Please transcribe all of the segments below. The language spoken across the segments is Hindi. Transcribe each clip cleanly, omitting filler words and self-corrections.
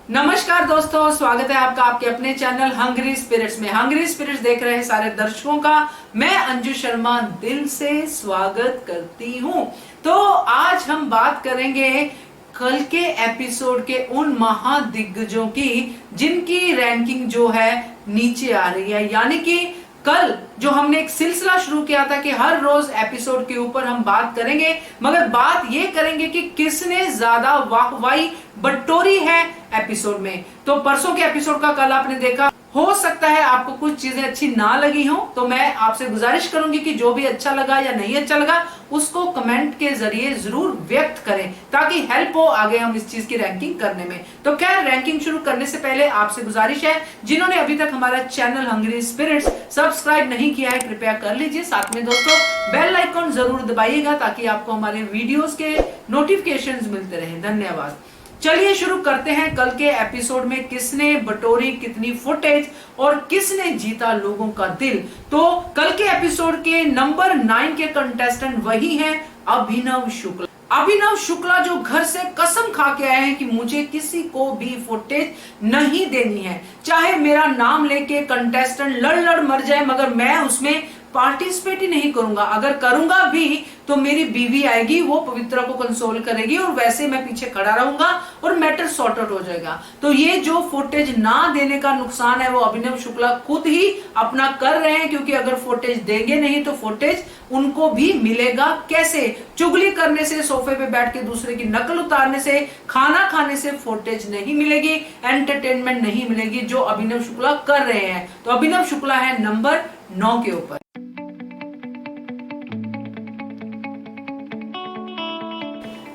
नमस्कार दोस्तों, स्वागत है आपका आपके अपने चैनल हंग्री स्पिरिट्स में। हंग्री स्पिरिट्स देख रहे हैं सारे दर्शकों का मैं अंजू शर्मा दिल से स्वागत करती हूं। तो आज हम बात करेंगे कल के एपिसोड के उन महादिग्गजों की जिनकी रैंकिंग जो है नीचे आ रही है। यानी कि कल जो हमने एक सिलसिला शुरू किया था कि हर रोज एपिसोड के ऊपर हम बात करेंगे, मगर बात ये करेंगे कि किसने ज्यादा वाहवाही बटोरी है एपिसोड में। तो परसों के एपिसोड का कल आपने देखा, हो सकता है आपको कुछ चीजें अच्छी ना लगी हो, तो मैं आपसे गुजारिश करूंगी कि जो भी अच्छा लगा या नहीं अच्छा लगा उसको कमेंट के जरिए जरूर व्यक्त करें ताकि हेल्प हो आगे हम इस चीज की रैंकिंग करने में। तो खैर, रैंकिंग शुरू करने से पहले आपसे गुजारिश है, जिन्होंने अभी तक हमारा चैनल हंग्री स्पिरिट्स सब्सक्राइब नहीं किया है कृपया कर लीजिए। साथ में दोस्तों बेल आइकॉन जरूर दबाइएगा ताकि आपको हमारे वीडियोस के नोटिफिकेशंस मिलते रहे। धन्यवाद। चलिए शुरू करते हैं कल के एपिसोड में किसने बटोरी कितनी फुटेज और किसने जीता लोगों का दिल। तो कल के एपिसोड के नंबर 9 के कंटेस्टेंट वही हैं अभिनव शुक्ला। अभिनव शुक्ला जो घर से कसम खा के आए हैं कि मुझे किसी को भी फुटेज नहीं देनी है, चाहे मेरा नाम लेके कंटेस्टेंट लड़ लड़ मर जाए, मगर मैं उसमें पार्टिसिपेट ही नहीं करूंगा। अगर करूंगा भी तो मेरी बीवी आएगी, वो पवित्रा को कंसोल करेगी और वैसे मैं पीछे खड़ा रहूंगा और मैटर सॉर्ट आउट हो जाएगा। तो ये जो फुटेज ना देने का नुकसान है वो अभिनव शुक्ला खुद ही अपना कर रहे हैं, क्योंकि अगर फुटेज देंगे नहीं तो फुटेज उनको भी मिलेगा कैसे? चुगली करने से, सोफे पे बैठ के दूसरे की नकल उतारने से, खाना खाने से फुटेज नहीं मिलेगी, एंटरटेनमेंट नहीं मिलेगी जो अभिनव शुक्ला कर रहे हैं। तो अभिनव शुक्ला है नंबर 9 के ऊपर।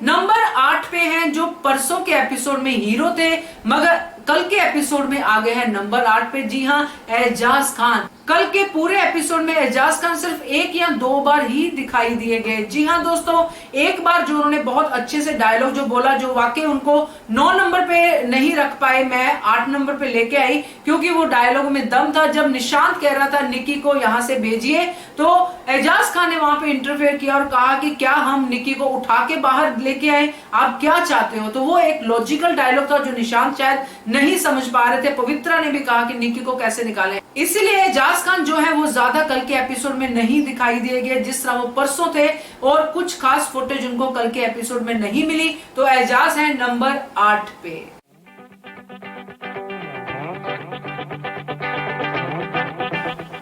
नंबर 8 पे हैं जो परसों के एपिसोड में हीरो थे मगर कल के एपिसोड में आ गए हैं नंबर 8 पे। जी हां, एजाज खान। कल के पूरे एपिसोड में एजाज खान सिर्फ 1 या 2 बार ही दिखाई दिए गए। जी हां दोस्तों, एक बार जो उन्होंने बहुत अच्छे से डायलॉग जो बोला, जो वाकई उनको 9 नंबर पे नहीं रख पाए, मैं 8 नंबर पे लेके आई, क्योंकि वो डायलॉग में दम था। जब निशांत कह रहा था निक्की को यहां से भेजिए, तो एजाज खान ने वहां पे इंटरफेयर किया और कहा कि क्या हम निक्की को उठा के बाहर लेके आए, आप क्या चाहते हो? तो वो एक लॉजिकल डायलॉग था जो निशांत शायद नहीं समझ पा रहे थे। पवित्रा ने भी कहा कि निक्की को कैसे निकालें, इसीलिए एजाज खान जो है वो ज्यादा कल के एपिसोड में नहीं दिखाई दिए गए जिस तरह वो परसों थे, और कुछ खास फुटेज उनको कल के एपिसोड में नहीं मिली। तो एजाज है नंबर 8 पे।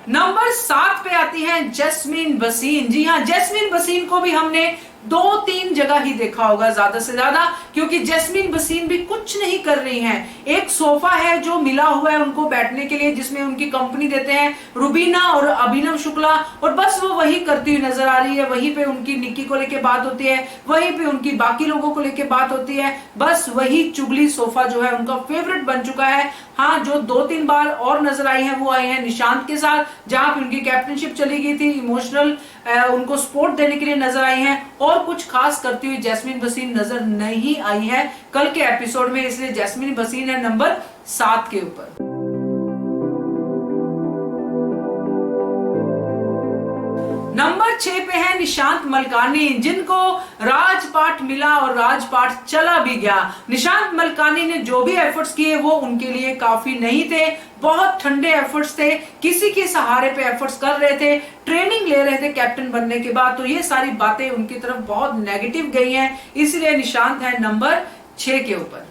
नंबर 7 पे आती है जैस्मीन भसीन। जी हाँ, जैस्मीन भसीन को भी हमने 2-3 जगह ही देखा होगा ज्यादा से ज्यादा, क्योंकि जैस्मीन भसीन भी कुछ नहीं कर रही हैं। एक सोफा है जो मिला हुआ है उनको बैठने के लिए, जिसमें उनकी कंपनी देते हैं रुबीना और अभिनव शुक्ला, और बस वो वही करती हुई नजर आ रही है। वहीं पे उनकी निक्की को लेके बात होती है, वहीं पे उनकी बाकी लोगों को लेके बात होती है। बस वही चुगली सोफा जो है उनका फेवरेट बन चुका है। हाँ, जो 2-3 बार और नजर आई है वो आई है निशांत के साथ, जहां पे उनकी कैप्टनशिप चली गई थी, इमोशनल उनको सपोर्ट देने के लिए नजर आई हैं, और कुछ खास करती हुई जैस्मीन भसीन नजर नहीं आई है कल के एपिसोड में, इसलिए जैस्मीन भसीन है नंबर 7 के ऊपर। नंबर 6 पे है निशांत मलकानी, जिनको राजपाट मिला और राजपाट चला भी गया। निशांत मलकानी ने जो भी एफर्ट्स किए वो उनके लिए काफी नहीं थे, बहुत ठंडे एफर्ट्स थे, किसी के सहारे पे एफर्ट्स कर रहे थे, ट्रेनिंग ले रहे थे कैप्टन बनने के बाद। तो ये सारी बातें उनकी तरफ बहुत नेगेटिव गई हैं, इसलिए निशांत है नंबर 6 के ऊपर।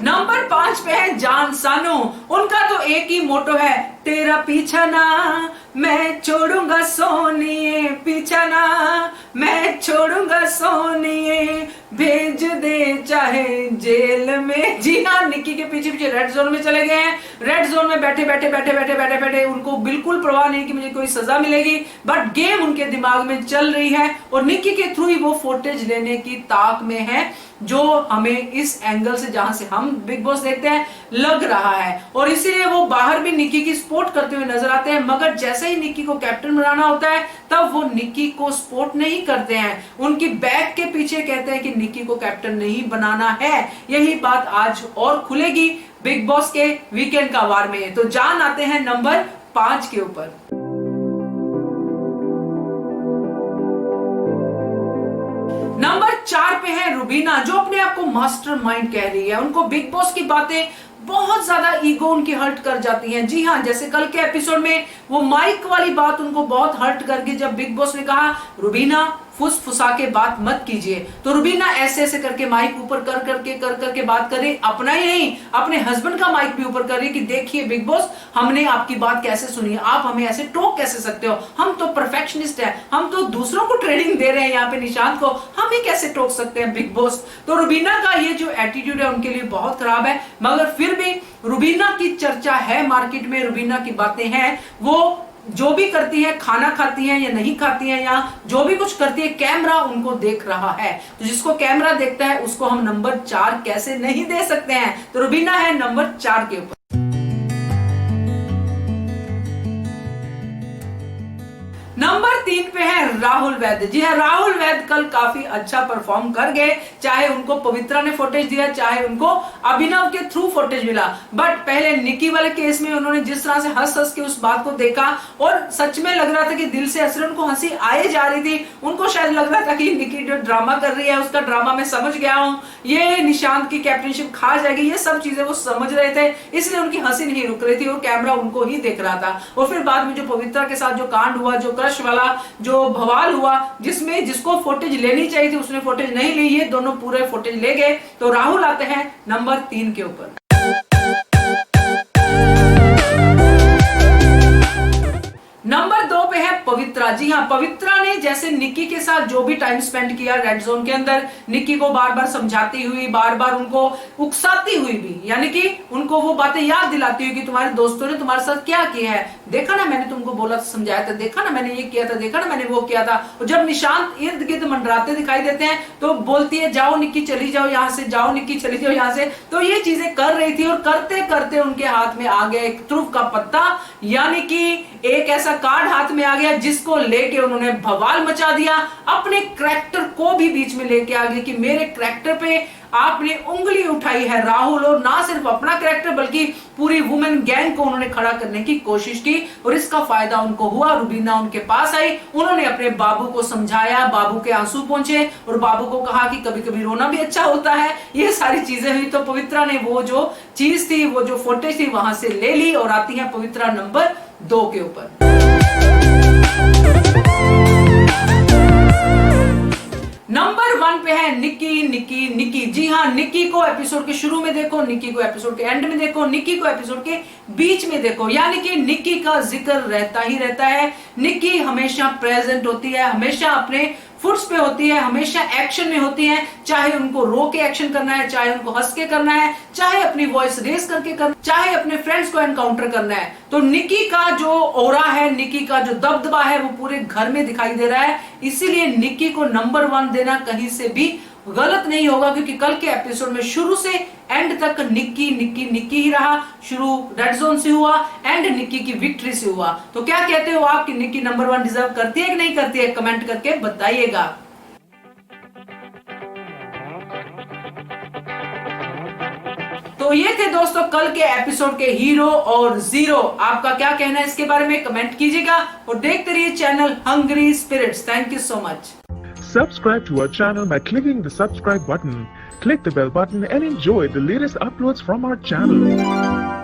नंबर 5 पे है जान सानू। उनका तो एक ही मोटो है, तेरा पीछा ना मैं छोड़ूंगा सोनिए, पीछा ना मैं छोड़ूंगा सोनिए, भेज दे चाहे जेल में। जी हाँ, निक्की के पीछे पीछे रेड जोन में चले गए हैं। रेड जोन में बैठे बैठे बैठे बैठे बैठे बैठे उनको बिल्कुल परवाह नहीं कि मुझे कोई सजा मिलेगी, बट गेम उनके दिमाग में चल रही है और निक्की के थ्रू ही वो फुटेज लेने की ताक में है, जो हमें इस एंगल से, जहां से हम बिग बॉस देखते हैं, लग रहा है। और इसीलिए वो बाहर भी निक्की की सपोर्ट करते हुए नजर आते हैं, मगर जैसे ही निक्की को कैप्टन बनाना होता है तब वो निक्की को सपोर्ट नहीं करते हैं, उनकी बैक के पीछे कहते हैं कि निक्की को कैप्टन नहीं बनाना है। यही बात आज और खुलेगी बिग बॉस के वीकेंड का वार में। तो जान आते हैं नंबर 5 के ऊपर। नंबर रुबीना जो अपने आप को मास्टरमाइंड कह रही है, उनको बिग बॉस की बातें बहुत ज्यादा ईगो उनकी हर्ट कर जाती हैं। जी हाँ, जैसे कल के एपिसोड में वो माइक वाली बात उनको बहुत हर्ट कर गई, जब बिग बॉस ने कहा रुबीना फुसफुसा के बात मत कीजिए, तो रुबीना ऐसे ऐसे करके माइक ऊपर कर करके बात कर रही, अपना ही नहीं अपने हस्बैंड का माइक भी ऊपर कर रही कि देखिए बिग बॉस, हमने आपकी बात कैसे सुनी, आप हमें ऐसे टोक कैसे सकते हो, हम तो परफेक्शनिस्ट हैं, हम तो दूसरों को ट्रेनिंग दे रहे हैं यहाँ पे निशांत को, हम ही कैसे टोक सकते हैं बिग बॉस। तो रुबीना का ये जो एटीट्यूड है उनके लिए बहुत खराब है, मगर फिर भी रुबीना की चर्चा है मार्केट में, रुबीना की बातें हैं, वो जो भी करती है, खाना खाती है या नहीं खाती है, या जो भी कुछ करती है, कैमरा उनको देख रहा है, तो जिसको कैमरा देखता है उसको हम नंबर 4 कैसे नहीं दे सकते हैं। तो रुबीना है नंबर 4 के ऊपर। नंबर 3 पे है राहुल वैद्य। जी हाँ, राहुल वैद्य कल काफी अच्छा परफॉर्म कर गए, चाहे उनको पवित्रा ने फुटेज दिया, चाहे उनको अभिनव के थ्रू फुटेज मिला, बट पहले निक्की वाले केस में उन्होंने जिस तरह से हंस हंस के उस बात को देखा और सच में लग रहा था कि दिल से हंस रहे, उनको हंसी आए जा रही थी, उनको शायद लग रहा था कि निक्की जो ड्रामा कर रही है उसका ड्रामा मैं समझ गया हूँ, ये निशांत की कैप्टनशिप खा जाएगी, ये सब चीजें वो समझ रहे थे, इसलिए उनकी हंसी नहीं रुक रही थी और कैमरा उनको ही देख रहा था। और फिर बाद में जो पवित्रा के साथ जो कांड हुआ, जो क्रश वाला जो बवाल हुआ, जिसमें जिसको फुटेज लेनी चाहिए थी उसने फुटेज नहीं ली, ये दोनों पूरे फुटेज ले गए, तो राहुल आते हैं नंबर 3 के ऊपर। नंबर 2 पे है पवित्रा। जी हाँ, पवित्रा ने जैसे निक्की के साथ जो भी टाइम स्पेंड किया रेड जोन के अंदर, निक्की को बार बार समझाती हुई, बार बार उनको उकसाती हुई भी, यानी कि उनको वो बातें याद दिलाती हुई कि तुम्हारे दोस्तों ने तुम्हारे साथ क्या किया है, देखा ना मैंने तुमको बोला था, समझाया था, देखा ना मैंने ये किया था, देखा ना मैंने वो किया था। और जब निशांत इर्द गिर्द मंडराते दिखाई देते हैं तो बोलती है जाओ निक्की चली जाओ यहाँ से, जाओ निक्की चली जाओ यहाँ से। तो ये चीजें कर रही थी और करते करते उनके हाथ में आ गया एक तुरुफ का पत्ता, यानी कि एक ऐसा कार्ड हाथ में आ गया जिसको लेके उन्होंने बवाल मचा दिया, अपने करैक्टर को भी बीच में लेके आ गए कि मेरे करैक्टर पे आपने उंगली उठाई है राहुल, और ना सिर्फ अपना करैक्टर बल्कि पूरी वुमेन गैंग को उन्होंने खड़ा करने की कोशिश की, और इसका फायदा उनको हुआ। रुबीना उनके पास आई, उन्होंने अपने बाबू को समझाया, बाबू के आंसू पहुंचे और बाबू को कहा कि कभी कभी रोना भी अच्छा होता है, ये सारी चीजें हुई। तो पवित्रा ने वो जो चीज थी, वो जो फुटेज थी वहां से ले ली और आती है पवित्रा नंबर 2 के ऊपर। नंबर 1 पे है निक्की। जी हाँ, निक्की को एपिसोड के शुरू में देखो, निक्की को एपिसोड के एंड में देखो, निक्की को एपिसोड के बीच में देखो, यानी कि निक्की का जिक्र रहता ही रहता है। निक्की हमेशा प्रेजेंट होती है, हमेशा अपने फुट्स पे होती है, हमेशा एक्शन में होती है, चाहे उनको रो के एक्शन करना है, चाहे उनको हंस के करना है, चाहे अपनी वॉइस रेस करके करना, चाहे अपने फ्रेंड्स को एनकाउंटर करना है। तो निक्की का जो ओरा है, निक्की का जो दबदबा है, वो पूरे घर में दिखाई दे रहा है, इसीलिए निक्की को नंबर 1 देना कहीं से भी गलत नहीं होगा, क्योंकि कल के एपिसोड में शुरू से एंड तक निक्की ही रहा। शुरू रेड जोन से हुआ, एंड निक्की की विक्ट्री से हुआ। तो क्या कहते हो आप कि निक्की नंबर 1 डिजर्व करती है कि नहीं करती है, कमेंट करके बताइएगा। तो ये थे दोस्तों कल के एपिसोड के हीरो और जीरो। आपका क्या कहना है इसके बारे में, कमेंट कीजिएगा और देखते रहिए channel hungry spirits. Thank you so much. Subscribe to our channel by clicking the subscribe button. Click the bell button and enjoy the latest uploads from our channel.